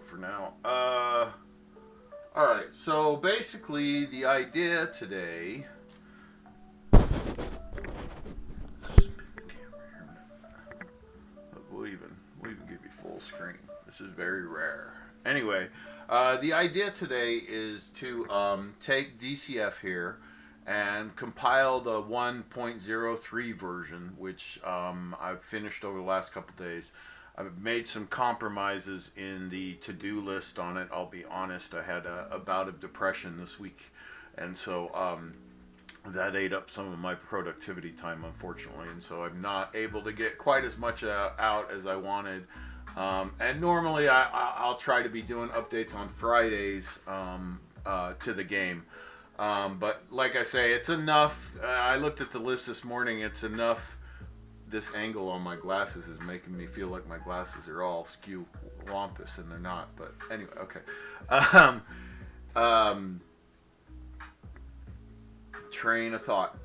for now. Alright, so basically the idea today... We'll even give you full screen. This is very rare. Anyway, the idea today is to take DCF here and compile the 1.03 version, which I've finished over the last couple days. I've made some compromises in the to-do list on it. I'll be honest, I had a bout of depression this week, and so that ate up some of my productivity time, unfortunately, and so I'm not able to get quite as much out as I wanted. And normally I'll try to be doing updates on Fridays to the game. But like I say, it's enough. I looked at the list this morning. It's enough. This angle on my glasses is making me feel like my glasses are all skew wampus, and they're not. But anyway, okay. Train of thought.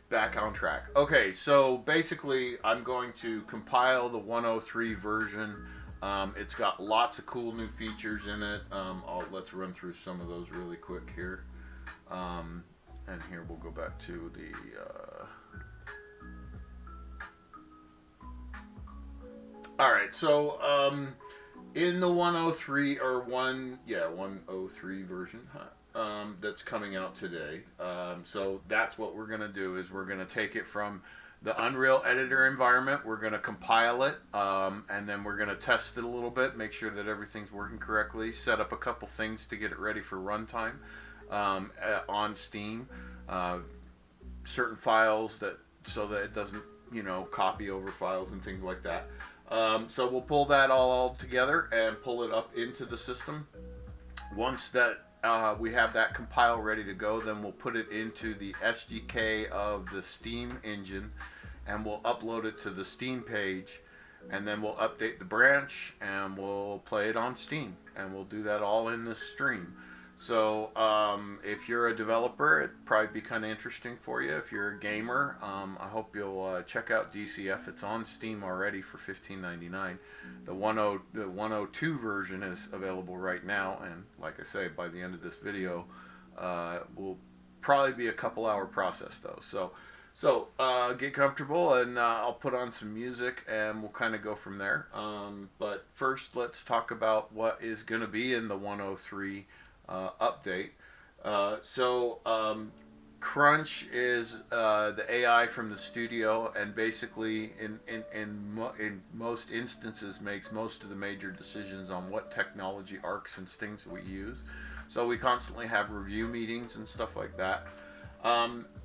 Back on track. Okay, so basically I'm going to compile the 103 version. It's got lots of cool new features in it. Let's run through some of those really quick here. And here we'll go back to the... Alright, so in the 103 or 103 version that's coming out today, so that's what we're going to do, is we're going to take it from the Unreal Editor environment, we're going to compile it, and then we're going to test it a little bit, make sure that everything's working correctly, set up a couple things to get it ready for runtime on Steam, certain files so that it doesn't, copy over files and things like that. So we'll pull that all together and pull it up into the system. Once that we have that compile ready to go, then we'll put it into the SDK of the Steam engine, and we'll upload it to the Steam page, and then we'll update the branch, and we'll play it on Steam, and we'll do that all in the stream. So if you're a developer, it'd probably be kind of interesting for you. If you're a gamer, I hope you'll check out DCF. It's on Steam already for $15.99. The 102 version is available right now, and like I say, by the end of this video, will probably be a couple-hour process though. So get comfortable, and I'll put on some music, and we'll kind of go from there. But first, let's talk about what is going to be in the 103 update. Crunch is the AI from the studio, and basically in most instances makes most of the major decisions on what technology arcs and things we use. So we constantly have review meetings and stuff like that.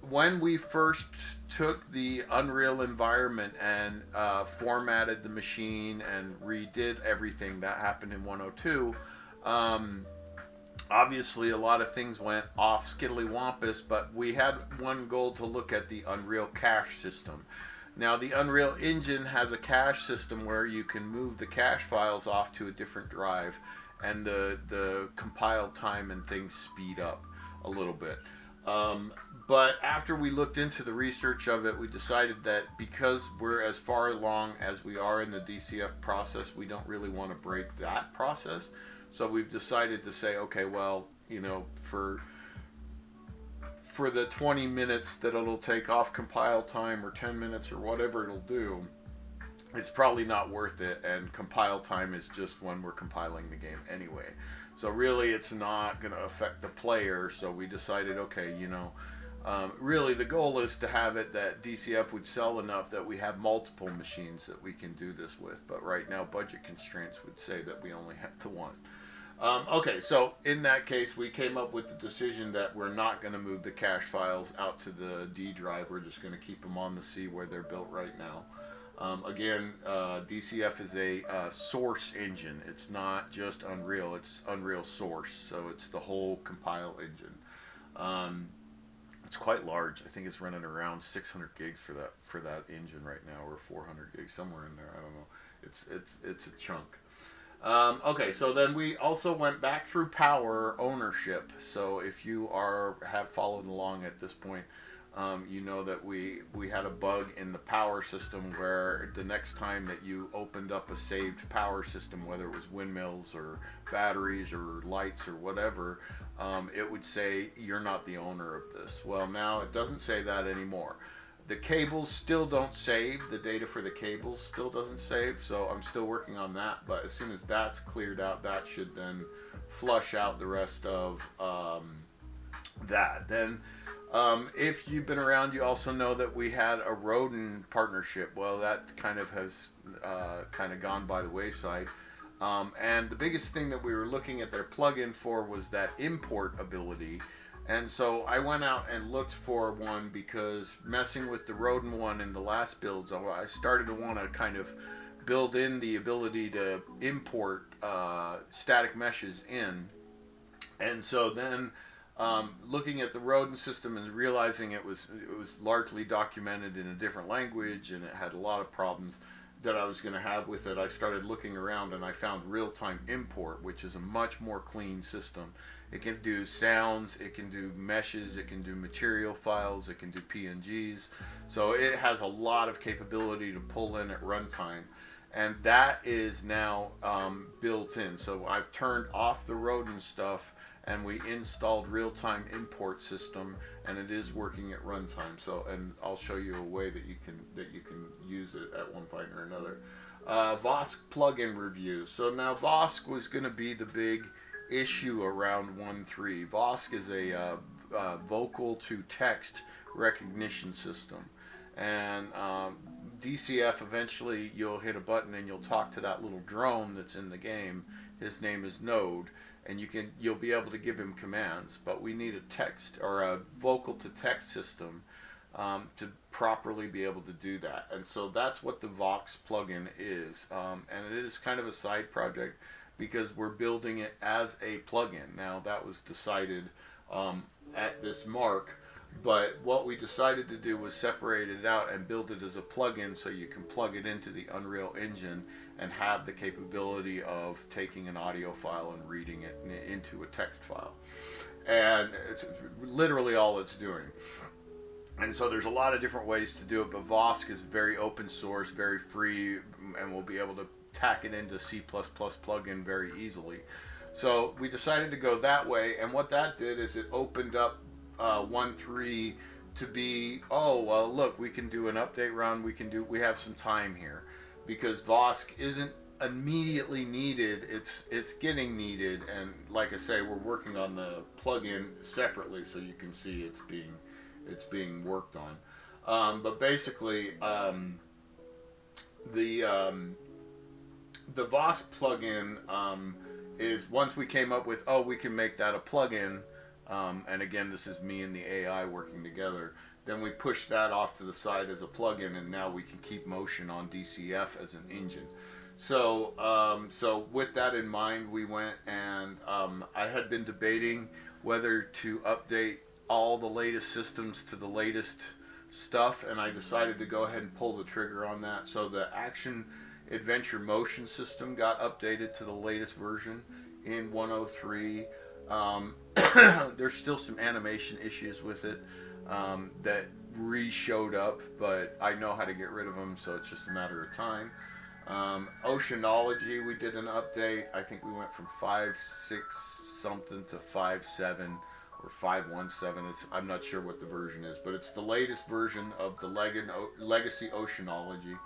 When we first took the Unreal environment and formatted the machine and redid everything, that happened in 102. Obviously, a lot of things went off skiddly-wampus, but we had one goal to look at the Unreal cache system. Now, the Unreal Engine has a cache system where you can move the cache files off to a different drive, and the compile time and things speed up a little bit. But after we looked into the research of it, we decided that because we're as far along as we are in the DCF process, we don't really want to break that process. So we've decided to say, okay, well, for the 20 minutes that it'll take off compile time, or 10 minutes, or whatever it'll do, it's probably not worth it, and compile time is just when we're compiling the game anyway. So really it's not going to affect the player, so we decided, okay, really the goal is to have it that DCF would sell enough that we have multiple machines that we can do this with, but right now budget constraints would say that we only have the one. Okay, so in that case, we came up with the decision that we're not going to move the cache files out to the D drive. We're just going to keep them on the C where they're built right now. Again, DCF is a source engine. It's not just Unreal, it's Unreal Source, so it's the whole compile engine. It's quite large. I think it's running around 600 gigs for that engine right now, or 400 gigs, somewhere in there. I don't know. It's a chunk. Okay, so then we also went back through power ownership. So if you have followed along at this point, You know that we had a bug in the power system where the next time that you opened up a saved power system, whether it was windmills or batteries or lights or whatever, it would say you're not the owner of this. Well, now it doesn't say that anymore. The cables still don't save. The data for the cables still doesn't save, so I'm still working on that. But as soon as that's cleared out, that should then flush out the rest of that. Then, if you've been around, you also know that we had a Rodin partnership. Well, that kind of has kind of gone by the wayside. And the biggest thing that we were looking at their plugin for was that import ability. And so I went out and looked for one because messing with the Rodin one in the last builds, I started to want to kind of build in the ability to import static meshes in. And so then looking at the Rodin system and realizing it was largely documented in a different language and it had a lot of problems that I was going to have with it, I started looking around and I found real-time import, which is a much more clean system. It can do sounds, it can do meshes, it can do material files, it can do PNGs. So it has a lot of capability to pull in at runtime. And that is now built in. So I've turned off the Rodin stuff and we installed real-time import system, and it is working at runtime. So, and I'll show you a way that you can use it at one point or another. Vosk plugin review. So now Vosk was going to be the big issue around 1.3. Vosk is a vocal to text recognition system, and DCF, eventually you'll hit a button and you'll talk to that little drone that's in the game. His name is Node, and you'll be able to give him commands, but we need a text or a vocal to text system to properly be able to do that. And so that's what the Vox plugin is, and it is kind of a side project because we're building it as a plugin. Now that was decided at this mark, but what we decided to do was separate it out and build it as a plugin so you can plug it into the Unreal Engine and have the capability of taking an audio file and reading it into a text file. And it's literally all it's doing. And so there's a lot of different ways to do it, but Vosk is very open source, very free, and we'll be able to tack it into C++ plugin very easily. So we decided to go that way, and what that did is it opened up 1.3 to be, oh well, look, we can do an update run, we have some time here, because Vosk isn't immediately needed, it's getting needed, and like I say, we're working on the plugin separately so you can see it's being worked on. But basically, the Vosk plugin is, once we came up with, oh, we can make that a plugin, and again, this is me and the AI working together, then we push that off to the side as a plugin, and now we can keep motion on DCF as an engine. So, so with that in mind, we went and I had been debating whether to update all the latest systems to the latest stuff, and I decided to go ahead and pull the trigger on that. So the action adventure motion system got updated to the latest version in 1.03. There's still some animation issues with it that showed up, but I know how to get rid of them, so it's just a matter of time. Oceanology, we did an update. I think we went from 5.6 something to 5.7 or 5.17. I'm not sure what the version is, but it's the latest version of the legacy Oceanology.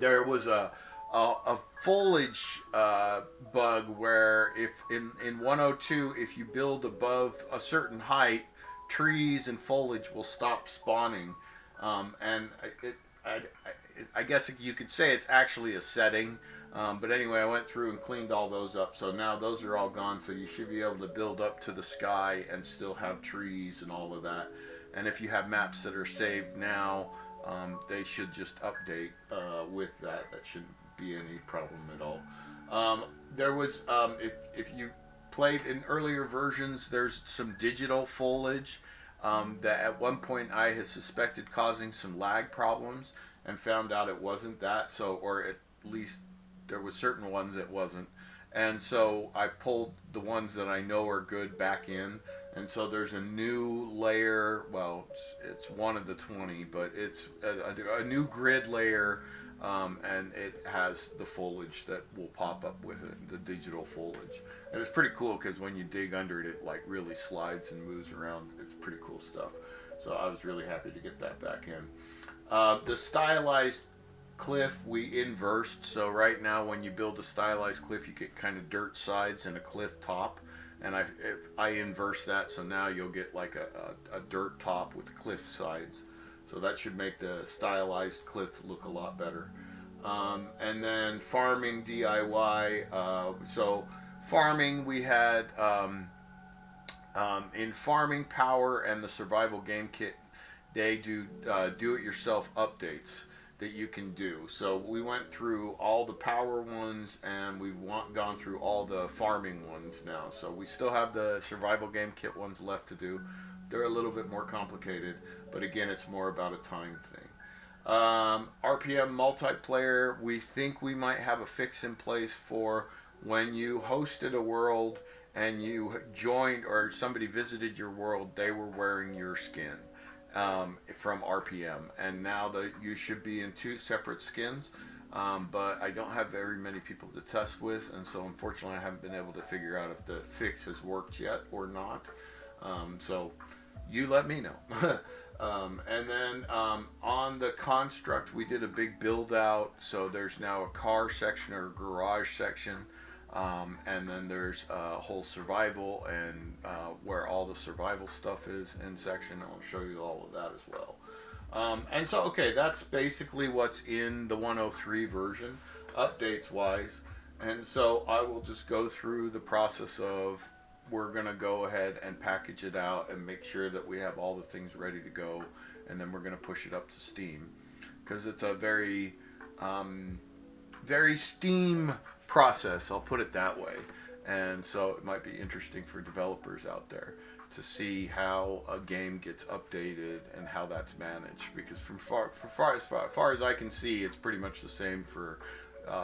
There was a foliage bug where if in 1.02, if you build above a certain height, trees and foliage will stop spawning, and I guess you could say it's actually a setting, but anyway, I went through and cleaned all those up, so now those are all gone, so you should be able to build up to the sky and still have trees and all of that. And if you have maps that are saved now, they should just update with that. That shouldn't be any problem at all. There was, if you played in earlier versions, there's some digital foliage that at one point I had suspected causing some lag problems and found out it wasn't that, so, or at least there were certain ones it wasn't. And so I pulled the ones that I know are good back in, And so there's a new layer. Well, it's one of the 20, but it's a new grid layer, and it has the foliage that will pop up with it, the digital foliage. And it's pretty cool because when you dig under it, it like really slides and moves around. It's pretty cool stuff. So I was really happy to get that back in. The stylized cliff we inversed. So right now when you build a stylized cliff, you get kind of dirt sides and a cliff top. And I inverse that, so now you'll get like a dirt top with cliff sides. So that should make the stylized cliff look a lot better. And then farming DIY. So farming, we had in Farming Power and the Survival Game Kit, they do do-it-yourself updates that you can do. So we went through all the power ones, and we've gone through all the farming ones now. So we still have the survival game kit ones left to do. They're a little bit more complicated, but again, it's more about a time thing. RPM multiplayer, we think we might have a fix in place for when you hosted a world and you joined or somebody visited your world, they were wearing your skin. From RPM, and now that you should be in 2 separate skins, but I don't have very many people to test with, and so unfortunately I haven't been able to figure out if the fix has worked yet or not. So you let me know. And then on the construct, we did a big build out, so there's now a car section or a garage section. And then there's a whole survival and where all the survival stuff is in section. I'll show you all of that as well. And so, okay, that's basically what's in the 103 version, updates wise. And so I will just go through the process of, we're going to go ahead and package it out and make sure that we have all the things ready to go. And then we're going to push it up to Steam, because it's a very, very Steam process, I'll put it that way. And so it might be interesting for developers out there to see how a game gets updated and how that's managed, because from far as I can see, it's pretty much the same for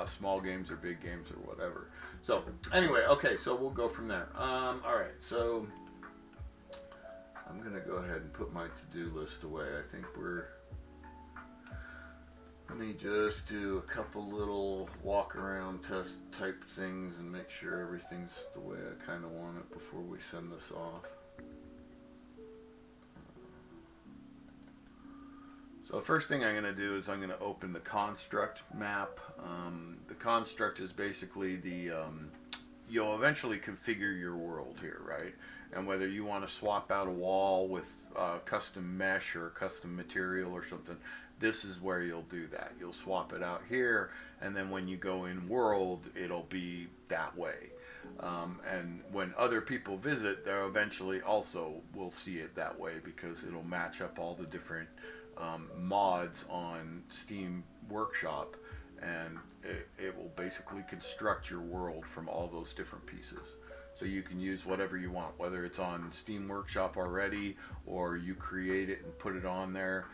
small games or big games or whatever. So anyway, okay, so we'll go from there. All right, so I'm gonna go ahead and put my to-do list away. I think let me just do a couple little walk around test type things and make sure everything's the way I kind of want it before we send this off. So the first thing I'm going to do is I'm going to open the construct map. The construct is basically you'll eventually configure your world here, right? And whether you want to swap out a wall with custom mesh or custom material or something, this is where you'll do that. You'll swap it out here, and then when you go in world, it'll be that way. And when other people visit, they eventually also will see it that way, because it'll match up all the different mods on Steam Workshop, and it will basically construct your world from all those different pieces. So you can use whatever you want, whether it's on Steam Workshop already or you create it and put it on there.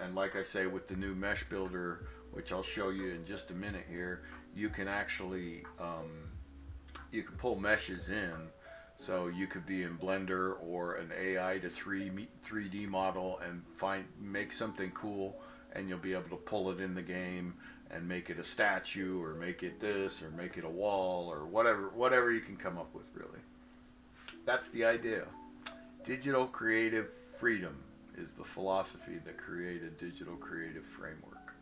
And like I say, with the new mesh builder, which I'll show you in just a minute here, you can actually you can pull meshes in. So you could be in Blender or an AI to 3D model and make something cool, and you'll be able to pull it in the game and make it a statue, or make it this, or make it a wall, or whatever you can come up with, really. That's the idea. Digital creative freedom is the philosophy that created Digital Creative Framework.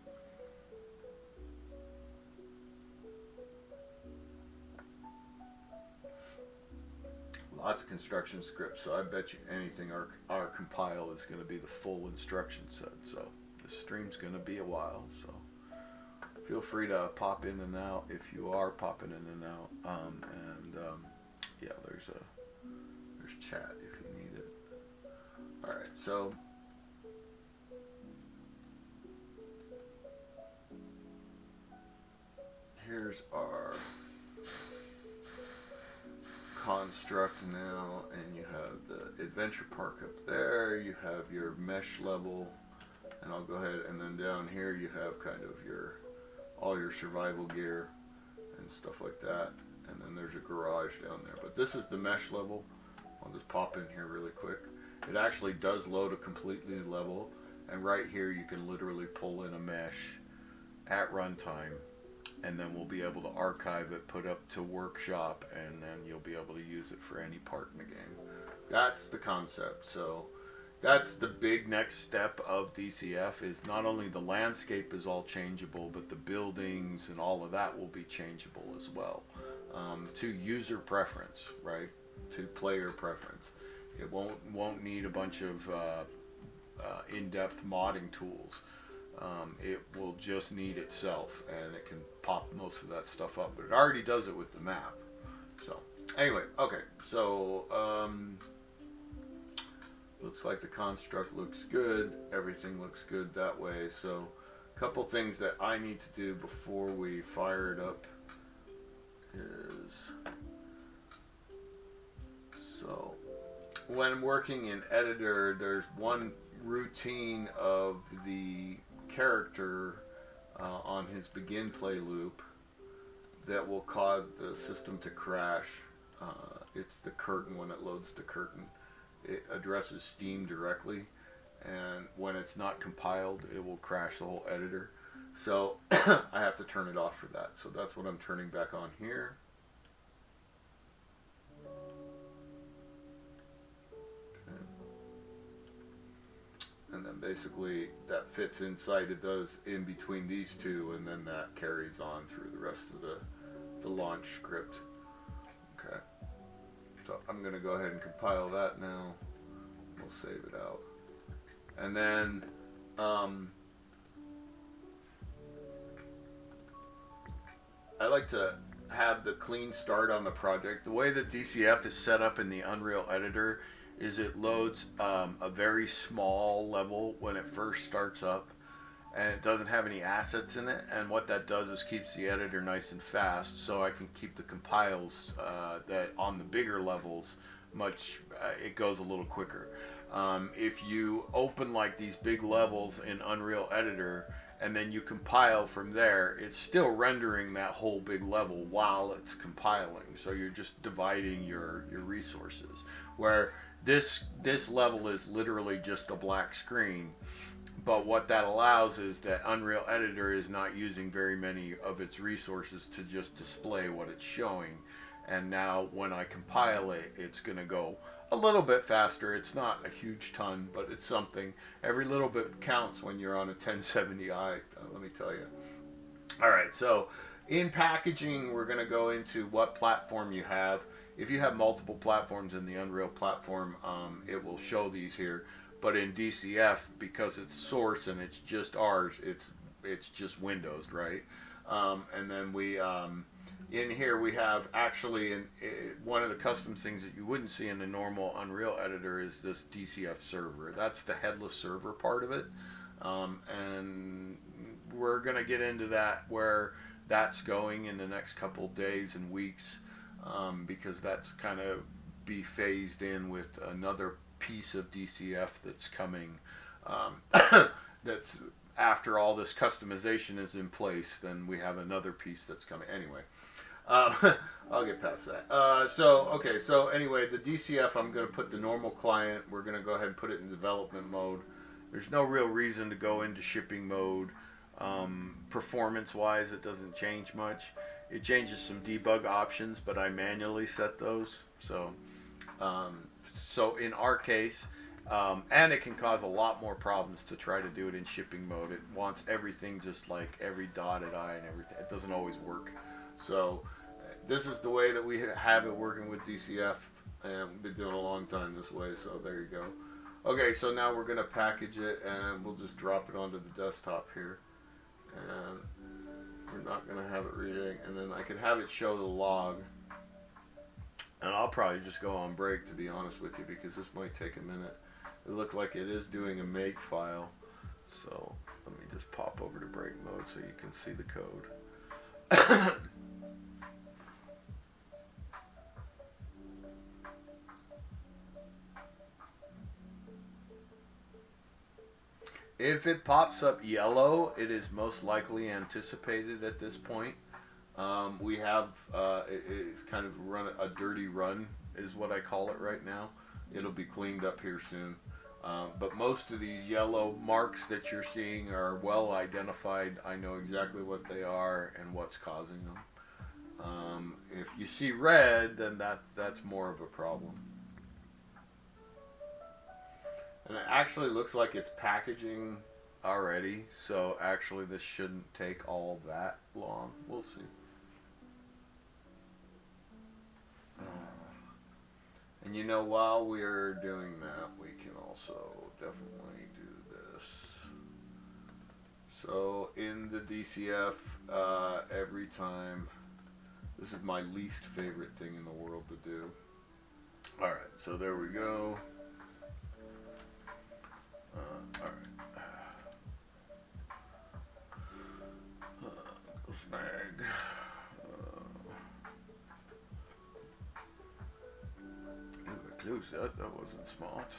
Lots of construction scripts, so I bet you anything our compile is going to be the full instruction set. So the stream's going to be a while, so feel free to pop in and out if you are popping in and out. Yeah, there's chat if you need it. All right, so here's our construct now, and you have the adventure park up there, you have your mesh level, and I'll go ahead, and then down here you have kind of all your survival gear and stuff like that, and then there's a garage down there, but this is the mesh level. I'll just pop in here really quick. It actually does load a completely level, and right here you can literally pull in a mesh at runtime, and then we'll be able to archive it, put up to workshop, and then you'll be able to use it for any part in the game. That's the concept. So that's the big next step of DCF, is not only the landscape is all changeable, but the buildings and all of that will be changeable as well, to user preference, right? To player preference. It won't need a bunch of in-depth modding tools. It will just need itself, and it can pop most of that stuff up, but it already does it with the map. So anyway, okay, so looks like the construct looks good, everything looks good that way. So a couple things that I need to do before we fire it up is, so when working in editor, there's one routine of the character on his begin play loop that will cause the system to crash. It's the curtain. When it loads the curtain, it addresses Steam directly, and when it's not compiled, it will crash the whole editor. So I have to turn it off for that. So that's what I'm turning back on here. And then basically that fits inside of those, in between these two, and then that carries on through the rest of the launch script. Okay, so I'm going to go ahead and compile that now. We'll save it out. And then I like to have the clean start on the project. The way that DCF is set up in the Unreal Editor is it loads a very small level when it first starts up, and it doesn't have any assets in it, and what that does is keeps the editor nice and fast, so I can keep the compiles that on the bigger levels it goes a little quicker. If you open like these big levels in Unreal Editor and then you compile from there, it's still rendering that whole big level while it's compiling, so you're just dividing your resources, where this level is literally just a black screen. But what that allows is that Unreal Editor is not using very many of its resources to just display what it's showing. And now when I compile it, it's going to go a little bit faster. It's not a huge ton, but it's something. Every little bit counts when you're on a 1070i, let me tell you. All right, so in packaging, we're going to go into what platform you have. If you have multiple platforms in the Unreal platform, it will show these here. But in DCF, because it's source and it's just ours, it's just Windows, right? And then we in here we have actually one of the custom things that you wouldn't see in the normal Unreal Editor is this DCF server. That's the headless server part of it, and we're gonna get into that, where that's going in the next couple days and weeks, because that's kind of be phased in with another piece of DCF that's coming, that's after all this customization is in place. Then we have another piece that's coming anyway. I'll get past that. So anyway, the DCF, I'm going to put the normal client. We're going to go ahead and put it in development mode. There's no real reason to go into shipping mode. Performance wise, it doesn't change much. It changes some debug options, but I manually set those. So in our case, and it can cause a lot more problems to try to do it in shipping mode. It wants everything just like every dotted I and everything. It doesn't always work. So this is the way that we have it working with DCF, and we've been doing it a long time this way, so there you go. Okay, so now we're going to package it, and we'll just drop it onto the desktop here. And we're not going to have it reading, and then I can have it show the log. And I'll probably just go on break, to be honest with you, because this might take a minute. It looks like it is doing a make file, so let me just pop over to break mode so you can see the code. If it pops up yellow, it is most likely anticipated at this point. We have it's kind of run a dirty run is what I call it right now. It'll be cleaned up here soon. But most of these yellow marks that you're seeing are well identified. I know exactly what they are and what's causing them. If you see red, then that's more of a problem. And it actually looks like it's packaging already, so actually this shouldn't take all that long. We'll see. And you know, while we're doing that, we can also definitely do this. So in the DCF, every time, this is my least favorite thing in the world to do. Alright, so there we go. Alright. Snag. Close that. That wasn't smart.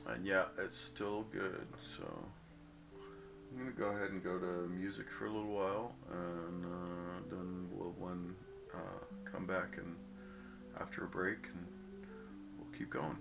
And yeah, it's still good. So I'm gonna go ahead and go to music for a little while, and then we'll come back and after a break, and we'll keep going.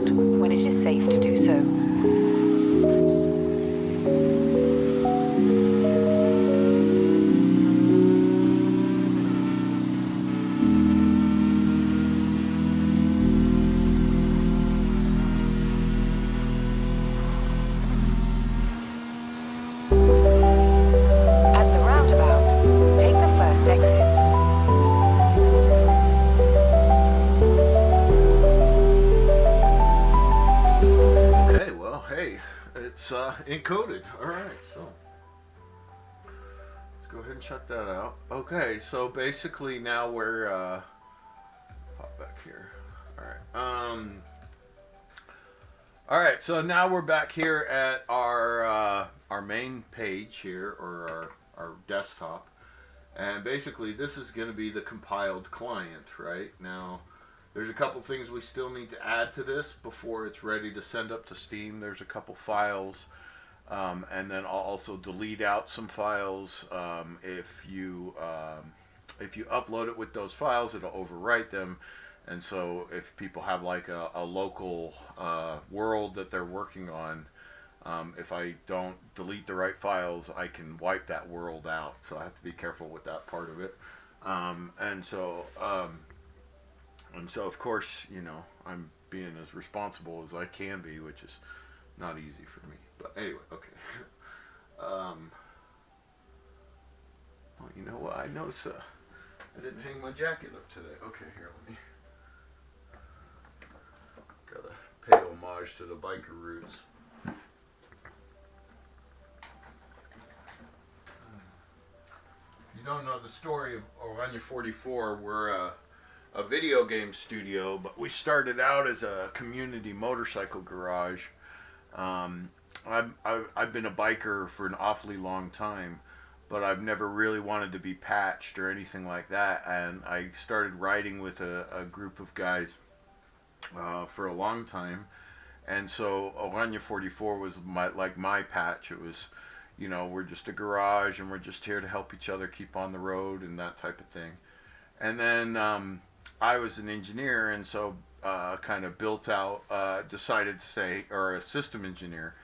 out when it is safe to do so. At the roundabout, take the first exit. Okay, well, hey, it's encoded. All right, so let's go ahead and shut that out. Okay, so basically now we're pop back here. All right, so now we're back here at our main page here, or our desktop, and basically this is going to be the compiled client. Right now, there's a couple things we still need to add to this before it's ready to send up to Steam. There's a couple files, and then I'll also delete out some files. If you upload it with those files, it'll overwrite them. And so if people have like a local world that they're working on, if I don't delete the right files, I can wipe that world out. So I have to be careful with that part of it. And so of course, you know, I'm being as responsible as I can be, which is not easy for me. But anyway, okay. Well, you know what? I noticed I didn't hang my jacket up today. Okay, here, let me. Gotta pay homage to the biker roots. You don't know the story of Oranje 44. We're a video game studio, but we started out as a community motorcycle garage. I've been a biker for an awfully long time, but I've never really wanted to be patched or anything like that. And I started riding with a group of guys for a long time, and so Oranje 44 was my patch. It was, you know, we're just a garage and we're just here to help each other keep on the road and that type of thing. And then I was an engineer, and so kind of built out, decided to say, or a system engineer,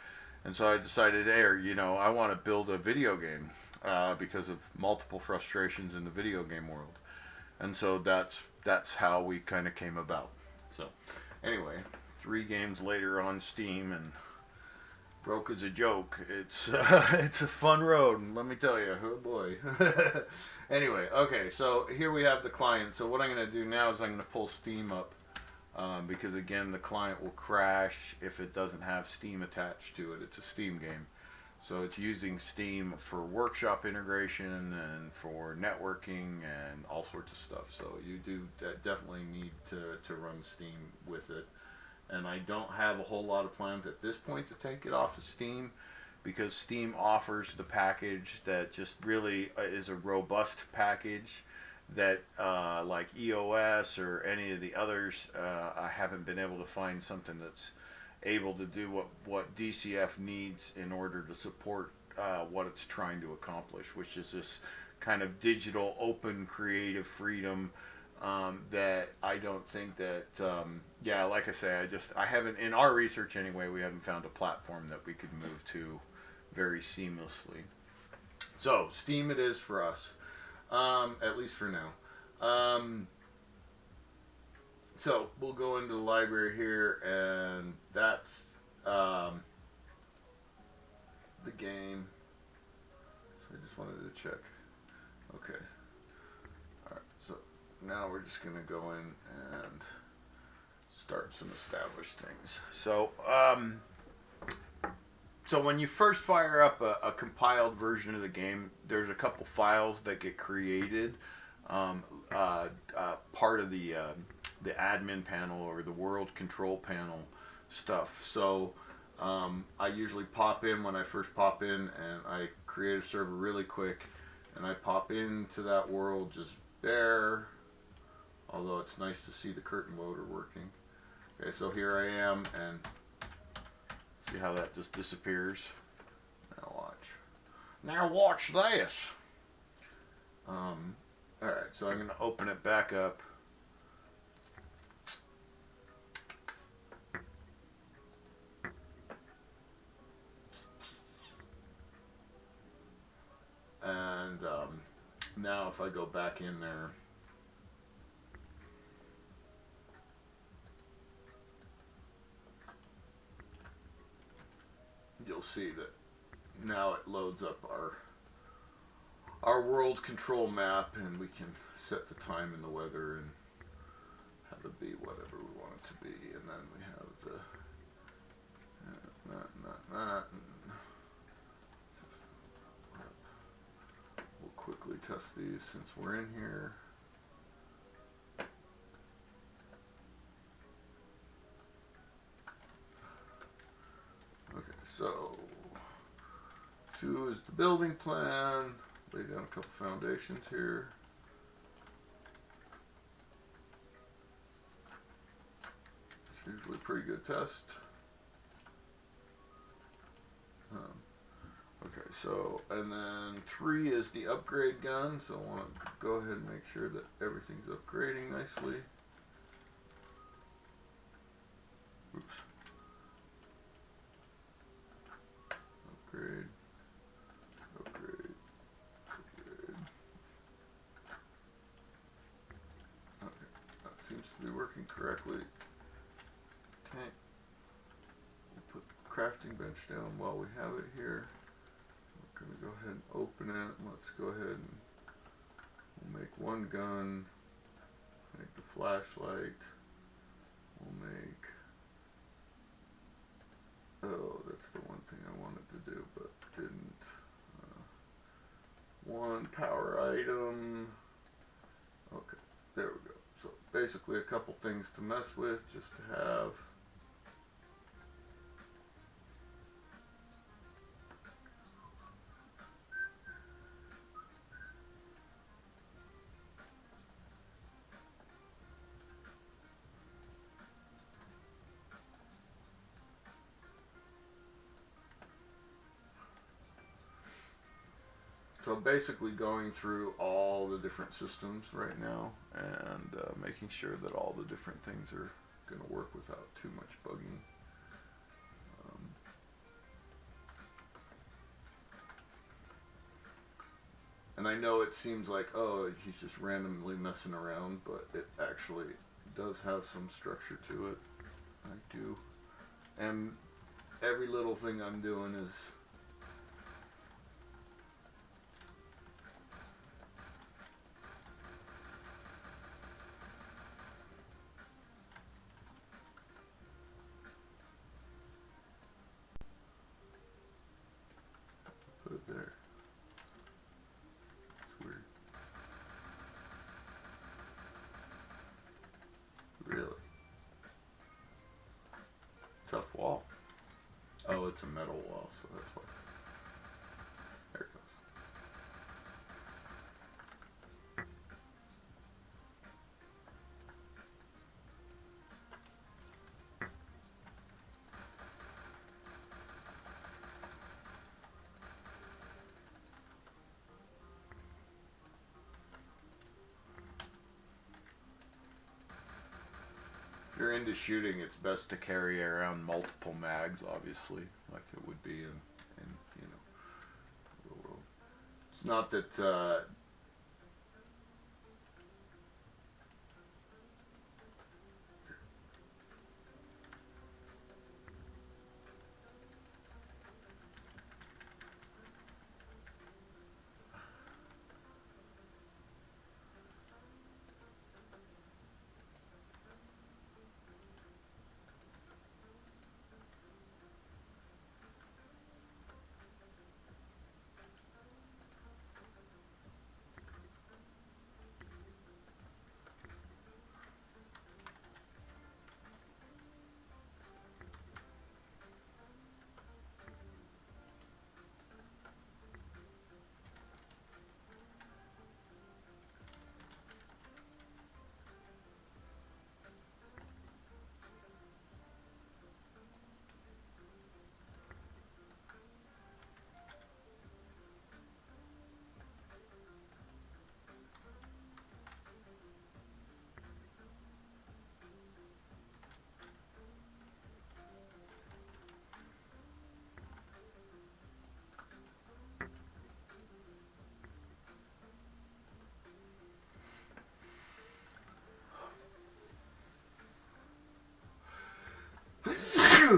and so I decided, hey, you know, I want to build a video game because of multiple frustrations in the video game world, and so that's how we kind of came about. So anyway, 3 games later on Steam, and broke as a joke. It's it's a fun road, let me tell you. Oh boy. Anyway, okay, so here we have the client. So what I'm going to do now is I'm going to pull Steam up, because again the client will crash if it doesn't have Steam attached to it. It's a Steam game, so it's using Steam for workshop integration and for networking and all sorts of stuff. So you do definitely need to run Steam with it. And I don't have a whole lot of plans at this point to take it off of Steam, because Steam offers the package that just really is a robust package that like EOS or any of the others, I haven't been able to find something that's able to do what DCF needs in order to support what it's trying to accomplish, which is this kind of digital open creative freedom. That I don't think that, yeah, like I say, I haven't, in our research anyway, we haven't found a platform that we could move to very seamlessly. So, Steam it is for us, at least for now. So, we'll go into the library here, and that's the game. So, I just wanted to check. Okay. Now we're just going to go in and start some established things. So, so when you first fire up a compiled version of the game, there's a couple files that get created, part of the admin panel or the world control panel stuff. So I usually pop in when I first pop in, and I create a server really quick, and I pop into that world just there. Although it's nice to see the curtain loader working. Okay, so here I am, and see how that just disappears. Now watch. Now watch this. Alright, so I'm going to open it back up. now if I go back in there, you'll see that now it loads up our world control map, and we can set the time and the weather and have it be whatever we want it to be. And then we have the we'll quickly test these since we're in here. Okay, so 2 is the building plan. Lay down a couple foundations here. It's usually a pretty good test. Okay, so, and then 3 is the upgrade gun, so I want to go ahead and make sure that everything's upgrading nicely. Oops. Upgrade. Upgrade. Upgrade. Okay, that seems to be working correctly. Okay. We'll put the crafting bench down while we have it here. We're going to go ahead and open it. Let's go ahead and we'll make 1 gun. Make the flashlight. We'll make... Oh, that's the one thing I wanted to do, but didn't. 1 power item. Okay, there we go. So basically a couple things to mess with, just to have. So basically going through all the different systems right now and making sure that all the different things are going to work without too much bugging. And I know it seems like, oh, he's just randomly messing around, but it actually does have some structure to it. I do. And every little thing I'm doing is put it there. It's weird. Really? Tough wall. Oh, it's a metal wall, so that's why. There it goes. If you're into shooting, it's best to carry around multiple mags, obviously, like it would be in you know, real world. It's not that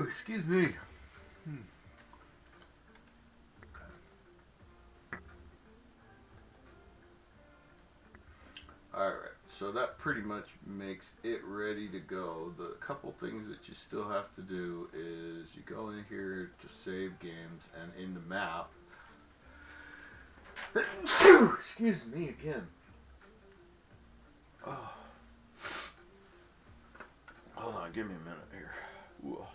Excuse me. Alright, so that pretty much makes it ready to go. The couple things that you still have to do is you go in here to save games, and in the map, excuse me again. Oh. Hold on, give me a minute here. Whoa.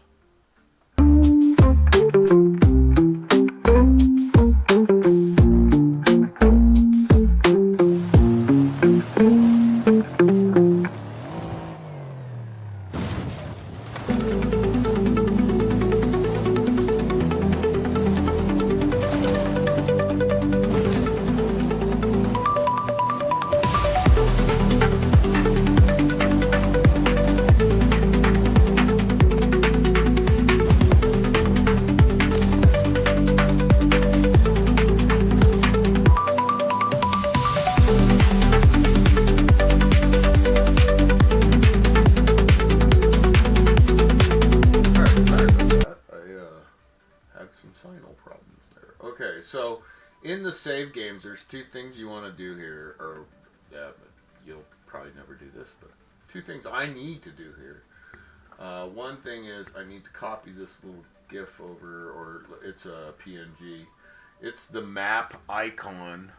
Okay, so in the save games, there's two things you want to do here, or yeah, but you'll probably never do this, but two things I need to do here. One thing is I need to copy this little GIF over, or it's a PNG. It's the map icon.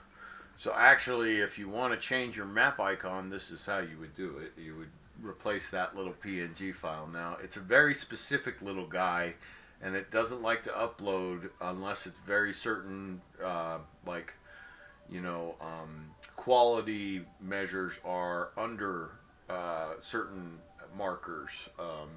So actually, if you want to change your map icon, this is how you would do it. You would replace that little PNG file. Now, it's a very specific little guy, and it doesn't like to upload unless it's very certain, like, you know, quality measures are under certain markers.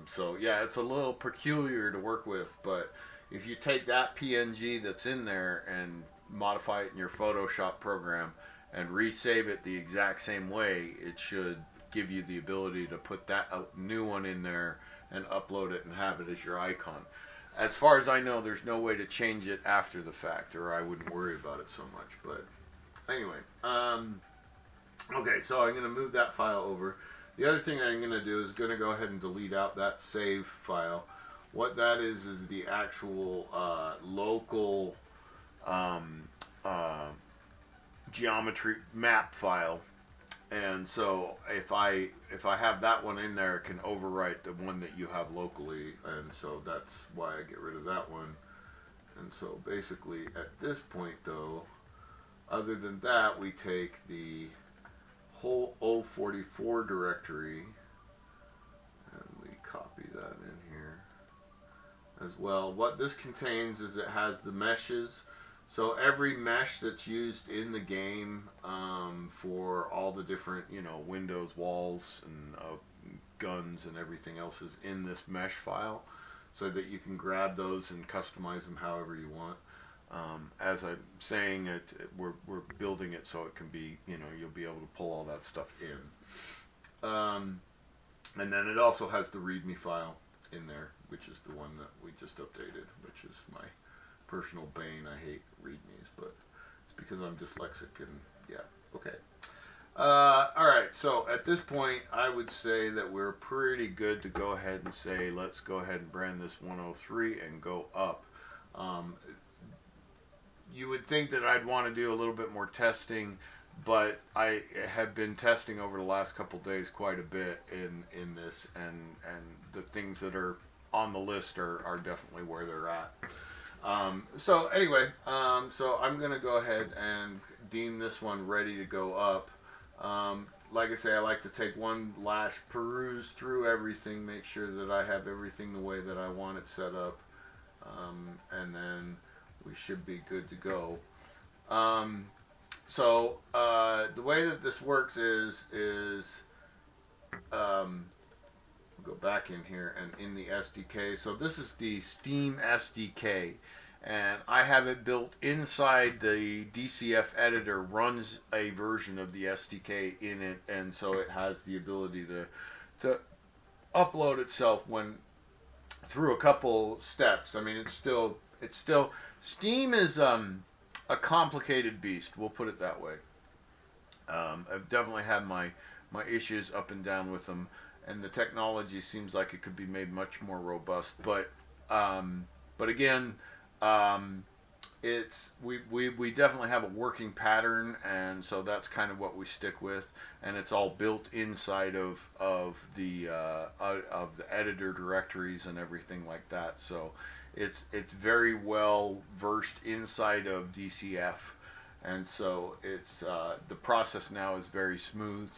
So yeah, it's a little peculiar to work with, but if you take that PNG that's in there and modify it in your Photoshop program and resave it the exact same way, it should give you the ability to put that new one in there and upload it and have it as your icon. As far as I know, there's no way to change it after the fact, or I wouldn't worry about it so much. But anyway, okay, so I'm going to move that file over. The other thing I'm going to do is going to go ahead and delete out that save file. What that is the actual local geometry map file. And so if I have that one in there, it can overwrite the one that you have locally, and so that's why I get rid of that one. And so basically at this point though, other than that, we take the whole 044 directory and we copy that in here as well. What this contains is it has the meshes. So every mesh that's used in the game for all the different, you know, windows, walls, and guns and everything else is in this mesh file, so that you can grab those and customize them however you want. As I'm saying it, we're building it so it can be, you know, you'll be able to pull all that stuff in. And then it also has the README file in there, which is the one that we just updated, which is my personal bane. I hate readmes, but it's because I'm dyslexic, and yeah, okay. Alright, so at this point I would say that we're pretty good to go ahead and say let's go ahead and brand this 103 and go up. You would think that I'd want to do a little bit more testing, but I have been testing over the last couple days quite a bit in this, and the things that are on the list are definitely where they're at. So anyway, so I'm going to go ahead and deem this one ready to go up. Like I say, I like to take one last peruse through everything, make sure that I have everything the way that I want it set up, and then we should be good to go. So the way that this works is go back in here and in the SDK. So this is the Steam SDK, and I have it built inside the DCF editor, runs a version of the SDK in it, and so it has the ability to upload itself when through a couple steps. I mean, it's still Steam is a complicated beast, we'll put it that way. I've definitely had my issues up and down with them, and the technology seems like it could be made much more robust, but But again, it's we definitely have a working pattern, and so that's kind of what we stick with, and it's all built inside of the editor directories and everything like that. So it's very well versed inside of DCF, and so it's the process now is very smooth.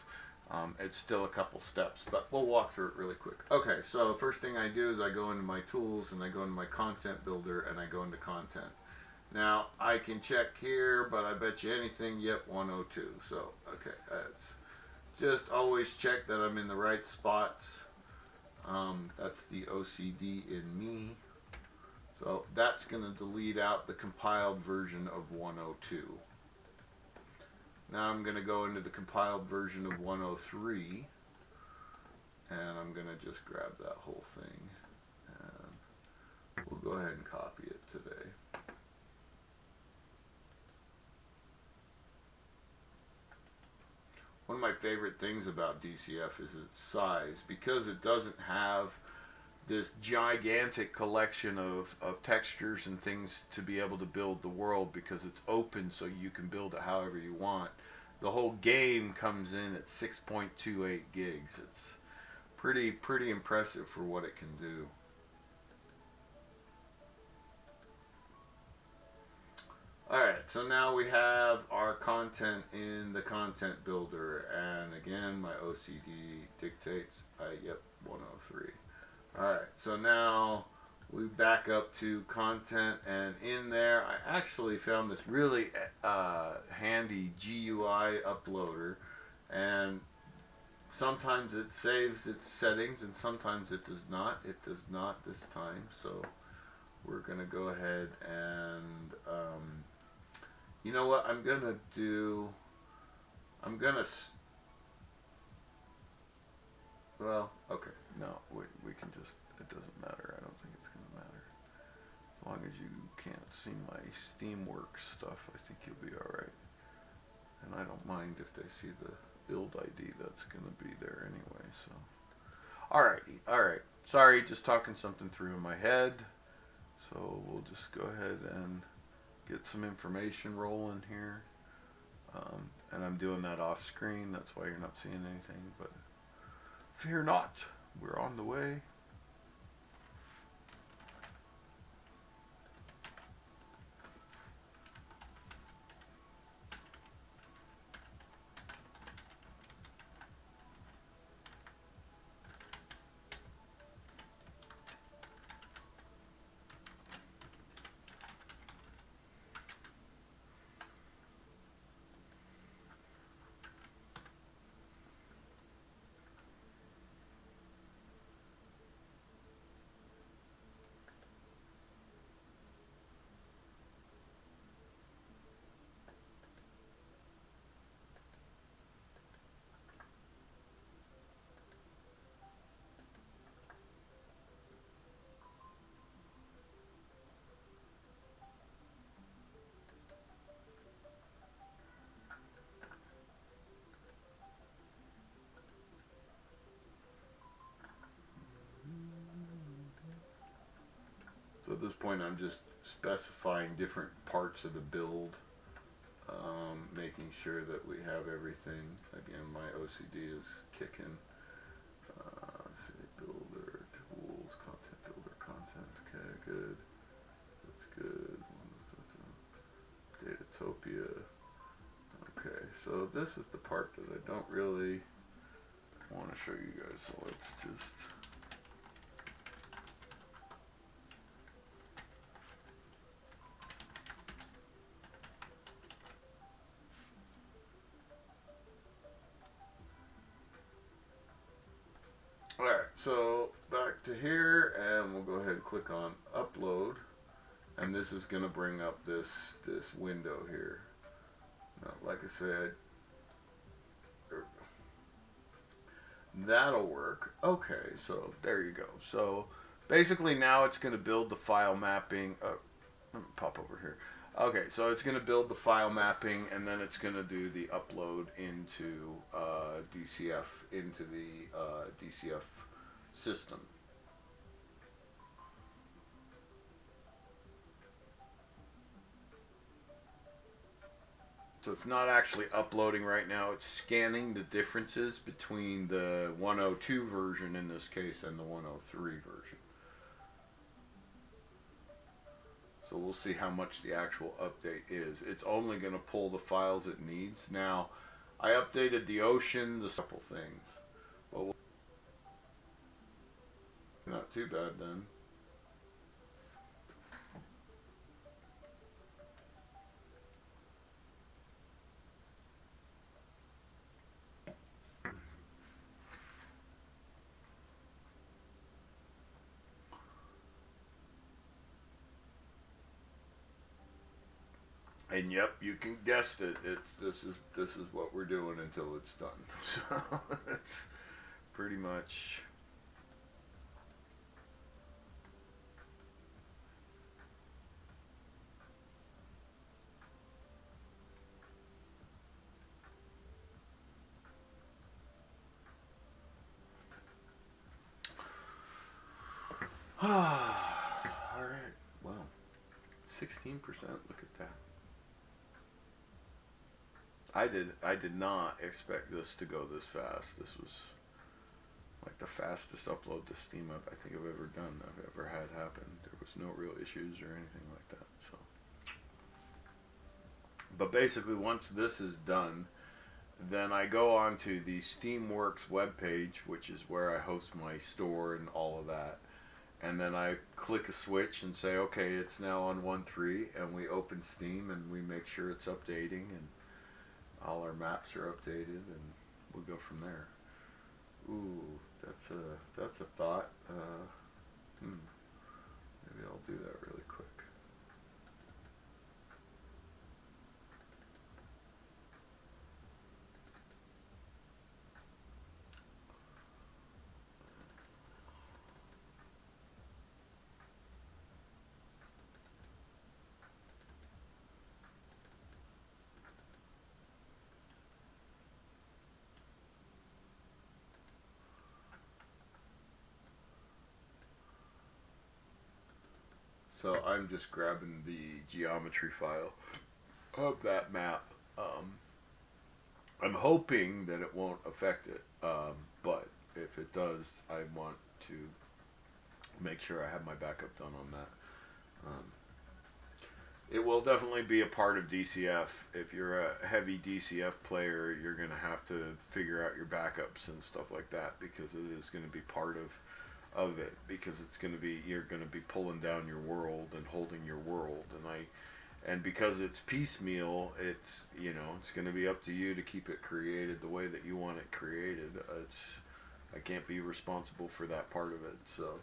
It's still a couple steps, but we'll walk through it really quick. Okay, so first thing I do is I go into my tools and I go into my content builder and I go into content. Now I can check here, but I bet you anything, yep, 102. So okay, that's just always check that I'm in the right spots. That's the OCD in me. So that's going to delete out the compiled version of 102. Now I'm going to go into the compiled version of 103, and I'm going to just grab that whole thing, and we'll go ahead and copy it today. One of my favorite things about DCF is its size, because it doesn't have this gigantic collection of textures and things to be able to build the world, because it's open so you can build it however you want. The whole game comes in at 6.28 gigs. It's pretty impressive for what it can do. Alright, so now we have our content in the content builder, and again my OCD dictates, yep, 103. Alright, so now we back up to content, and in there I actually found this really handy GUI uploader, and sometimes it saves its settings and sometimes it does not. It does not this time, so we're going to go ahead and you know what I'm going to do? Well, okay, no, we can just, it doesn't matter. I don't think it's going to matter. As long as you can't see my Steamworks stuff, I think you'll be alright. And I don't mind if they see the build ID that's going to be there anyway, so. Alright. Sorry, just talking something through in my head. So we'll just go ahead and get some information rolling here. And I'm doing that off screen, that's why you're not seeing anything, but fear not, we're on the way. So at this point I'm just specifying different parts of the build, making sure that we have everything. Again, my OCD is kicking. Let's see, builder, tools, content builder, content, okay, good. That's good. Datatopia. Okay, so this is the part that I don't really want to show you guys, so let's just... Alright, so back to here, and we'll go ahead and click on upload, and this is going to bring up this window here. Now, like I said, that'll work. Okay, so there you go. So basically now it's going to build the file mapping. Let me pop over here. Okay, so it's going to build the file mapping, and then it's going to do the upload into DCF, into the DCF system. So it's not actually uploading right now. It's scanning the differences between the 102 version in this case and the 103 version. So we'll see how much the actual update is. It's only going to pull the files it needs. Now, I updated the ocean, the couple things. But not too bad then. And yep, you can guess it. This is what we're doing until it's done. So it's pretty much. All right. Well, 16%. Look at that. I did not expect this to go this fast. This was like the fastest upload to Steam I think I've ever done. I've ever had happen. There was no real issues or anything like that. So, but basically, once this is done, then I go on to the Steamworks webpage, which is where I host my store and all of that. And then I click a switch and say, okay, it's now on 1.3, and we open Steam and we make sure it's updating and all our maps are updated, and we'll go from there. Ooh, that's a thought. Maybe I'll do that really quick. So I'm just grabbing the geometry file of that map. I'm hoping that it won't affect it, but if it does, I want to make sure I have my backup done on that. It will definitely be a part of DCF. If you're a heavy DCF player, you're going to have to figure out your backups and stuff like that, because it is going to be part of it, because it's going to be, you're going to be pulling down your world and holding your world, and because it's piecemeal, it's, you know, it's going to be up to you to keep it created the way that you want it created. I can't be responsible for that part of it. So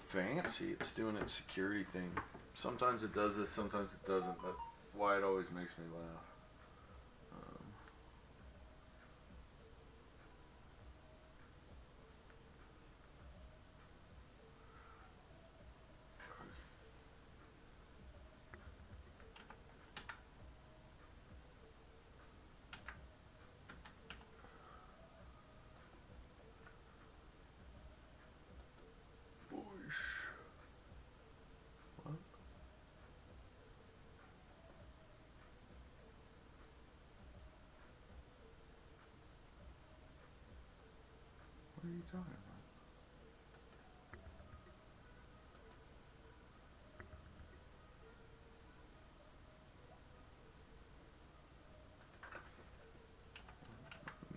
fancy. It's doing its security thing. Sometimes it does this, sometimes it doesn't. That's why it always makes me laugh. What? What are you talking about?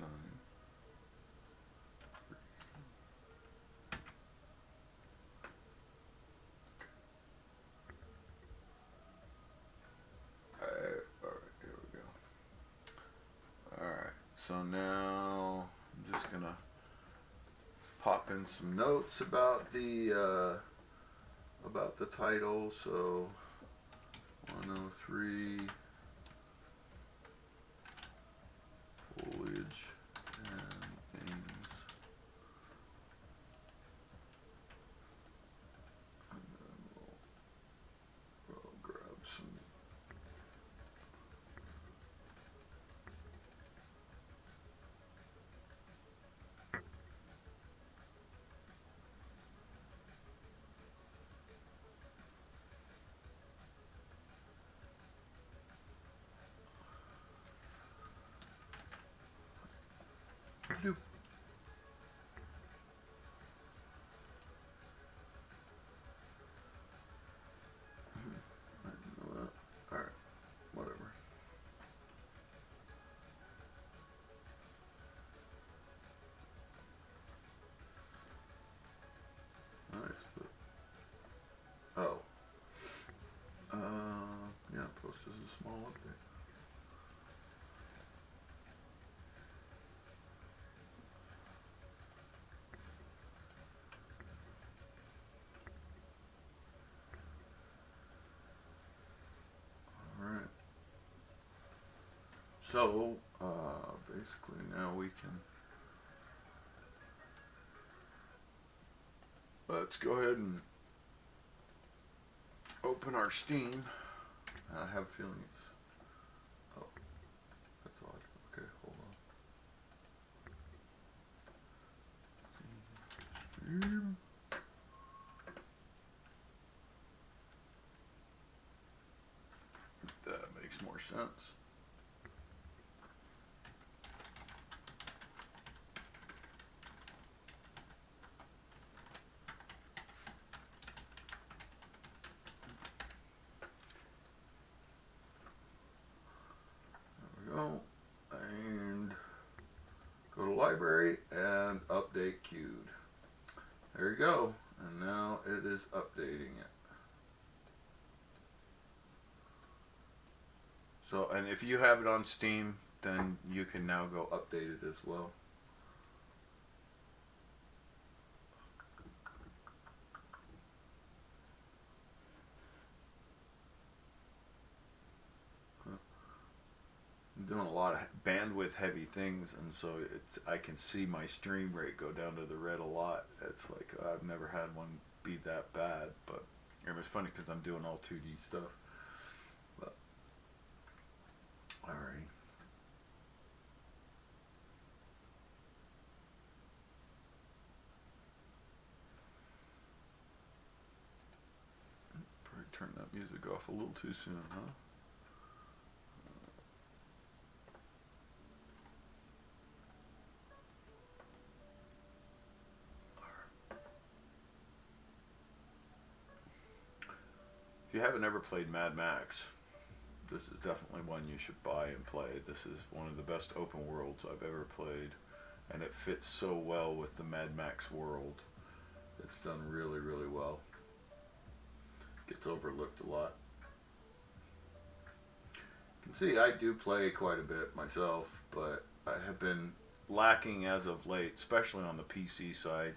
Nine. Alright, here we go. Alright, so now I'm just gonna pop in some notes about the title. So 103 foliage and things, and then we'll grab some small update. Alright. So, basically now we can, let's go ahead and open our Steam. I have a feeling it's, oh, that's odd. Okay, hold on. Steam. That makes more sense. Go and go to library and update queued. There you go, and now it is updating it. So, and if you have it on Steam, then you can now go update it as well. I'm doing a lot of bandwidth heavy things, and so I can see my stream rate go down to the red a lot. It's like I've never had one be that bad, but it was funny because I'm doing all 2D stuff. But alright. Probably turn that music off a little too soon, huh? If you haven't ever played Mad Max, this is definitely one you should buy and play. This is one of the best open worlds I've ever played, and it fits so well with the Mad Max world. It's done really, really well. Gets overlooked a lot. You can see I do play quite a bit myself, but I have been lacking as of late, especially on the PC side.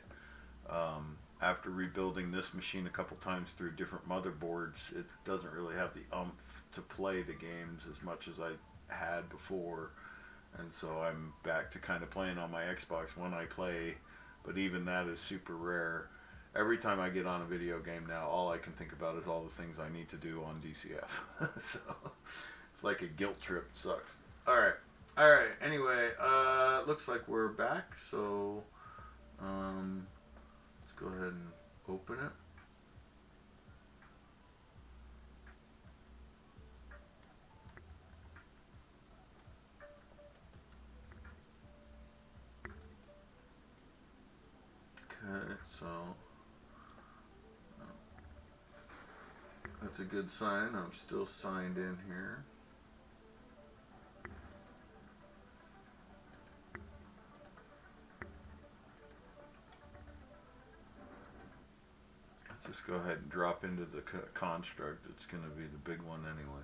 After rebuilding this machine a couple times through different motherboards, it doesn't really have the oomph to play the games as much as I had before, and so I'm back to kind of playing on my Xbox when I play, but even that is super rare. Every time I get on a video game now, all I can think about is all the things I need to do on DCF. So it's like a guilt trip. It sucks. Alright, anyway, looks like we're back, so go ahead and open it. Okay, so that's a good sign. I'm still signed in here. Just go ahead and drop into the construct. It's going to be the big one anyway.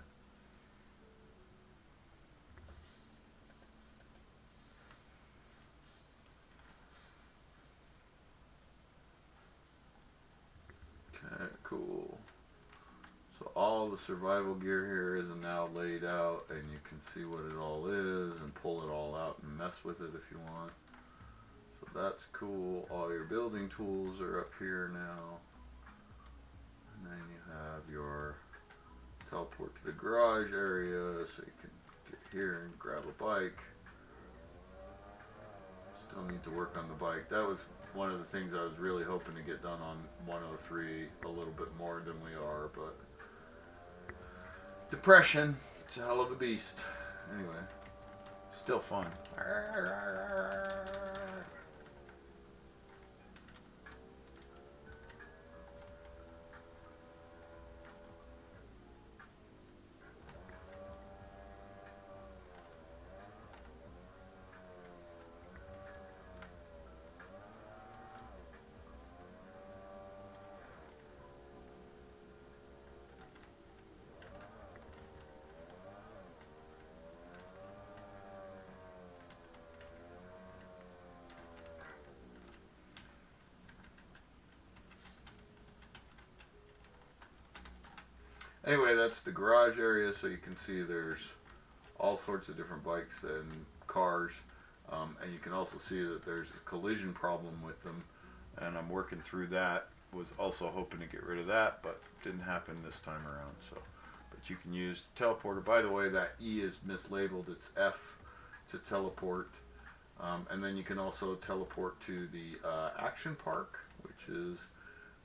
Okay, cool. So all the survival gear here is now laid out, and you can see what it all is and pull it all out and mess with it if you want. So that's cool. All your building tools are up here now. And then you have your teleport to the garage area, so you can get here and grab a bike. Still need to work on the bike. That was one of the things I was really hoping to get done on 103 a little bit more than we are, but depression, it's a hell of a beast. Anyway, still fun. Anyway, that's the garage area, so you can see there's all sorts of different bikes and cars, and you can also see that there's a collision problem with them, and I'm working through that. Was also hoping to get rid of that, but didn't happen this time around. So, but you can use teleporter. By the way, that E is mislabeled. It's F to teleport, and then you can also teleport to the action park, which is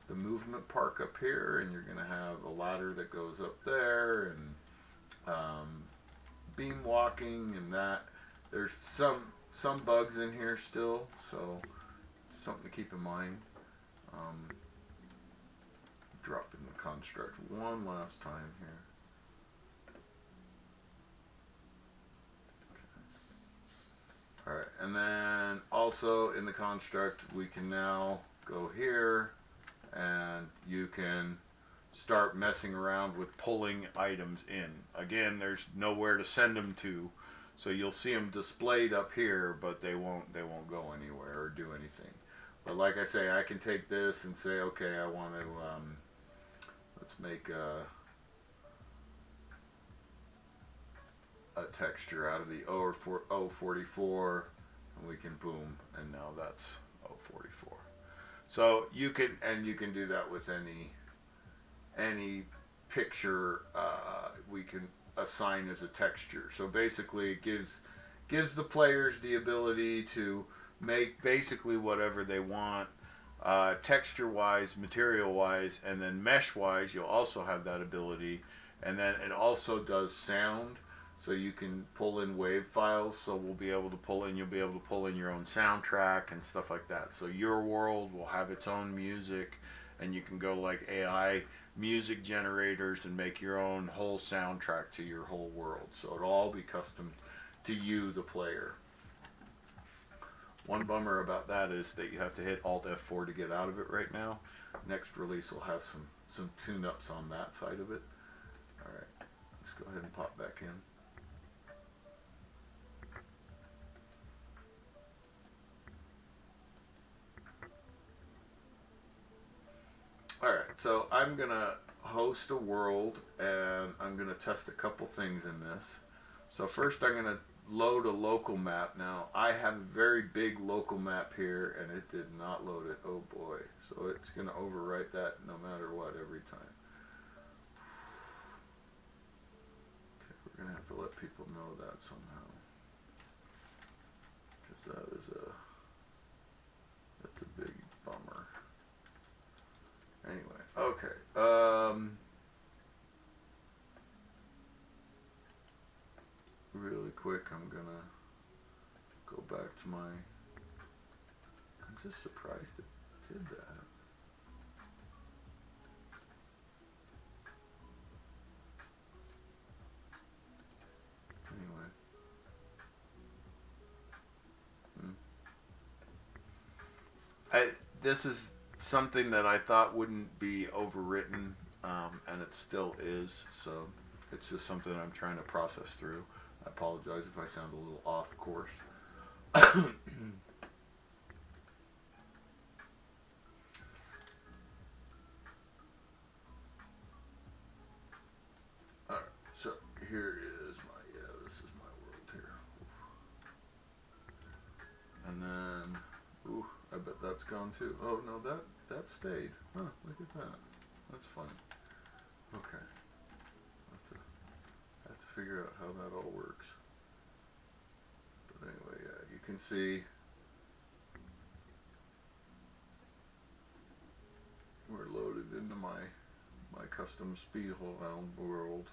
the movement park up here, and you're going to have a ladder that goes up there, and beam walking, and that. There's some bugs in here still, so something to keep in mind. Dropping the construct one last time here. Okay. Alright, and then also in the construct we can now go here and you can start messing around with pulling items in. Again, there's nowhere to send them to, so you'll see them displayed up here, but they won't go anywhere or do anything. But like I say, I can take this and say, okay, I want to let's make a texture out of the O44, and we can boom, and now that's O44. So you can do that with any picture we can assign as a texture. So basically it gives the players the ability to make basically whatever they want, texture wise, material wise, and then mesh wise you'll also have that ability. And then it also does sound, so you can pull in wave files. So you'll be able to pull in your own soundtrack and stuff like that. So your world will have its own music, and you can go like AI music generators and make your own whole soundtrack to your whole world. So it'll all be custom to you, the player. One bummer about that is that you have to hit Alt F4 to get out of it right now. Next release will have some tune-ups on that side of it. Alright, let's go ahead and pop back in. Alright, so I'm going to host a world, and I'm going to test a couple things in this. So first I'm going to load a local map. Now I have a very big local map here, and it did not load it. Oh boy. So it's going to overwrite that no matter what every time. Okay, we're going to have to let people know that somehow, because that's a big bummer. Anyway, okay. Really quick, I'm gonna go back to my. I'm just surprised it did that. Anyway. This is something that I thought wouldn't be overwritten, and it still is, so it's just something I'm trying to process through. I apologize if I sound a little off course. Alright, so here is this is my world here. And then, ooh, I bet that's gone too. Oh no, that stayed. Huh, look at that. That's funny. Okay. Have to figure out how that all works. But anyway, yeah, you can see we're loaded into my custom Spielraum world.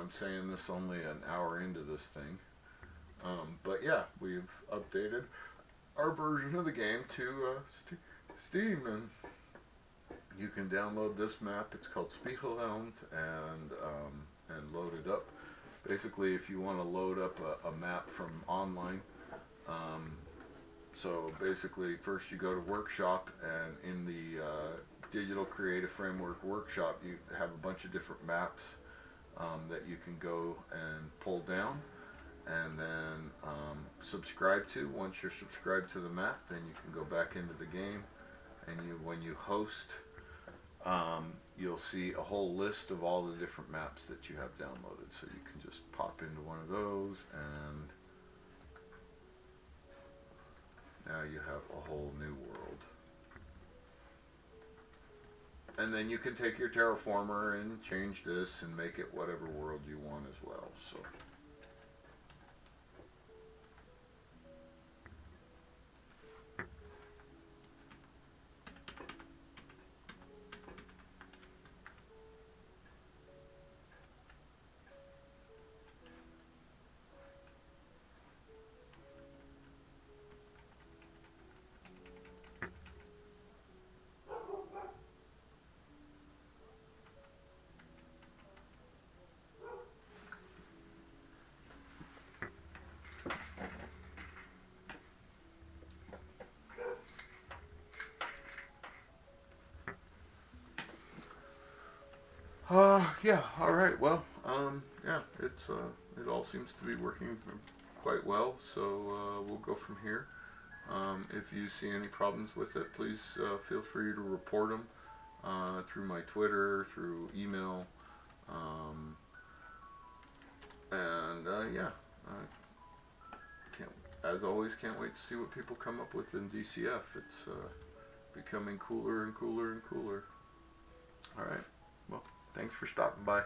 I'm saying this only an hour into this thing. But yeah, we've updated our version of the game to Steam, and you can download this map. It's called Spiegelland, and load it up. Basically, if you want to load up a map from online, so basically first you go to Workshop, and in the Digital Creative Framework Workshop you have a bunch of different maps that you can go and pull down, and then subscribe to. Once you're subscribed to the map, then you can go back into the game, and when you host, you'll see a whole list of all the different maps that you have downloaded, so you can just pop into one of those, and now you have a whole new world. And then you can take your terraformer and change this and make it whatever world you want as well. So yeah, all right. Well, yeah, it all seems to be working quite well. So we'll go from here. If you see any problems with it, please feel free to report them through my Twitter, through email, and yeah, as always, can't wait to see what people come up with in DCF. It's becoming cooler and cooler and cooler. All right. Well, thanks for stopping by.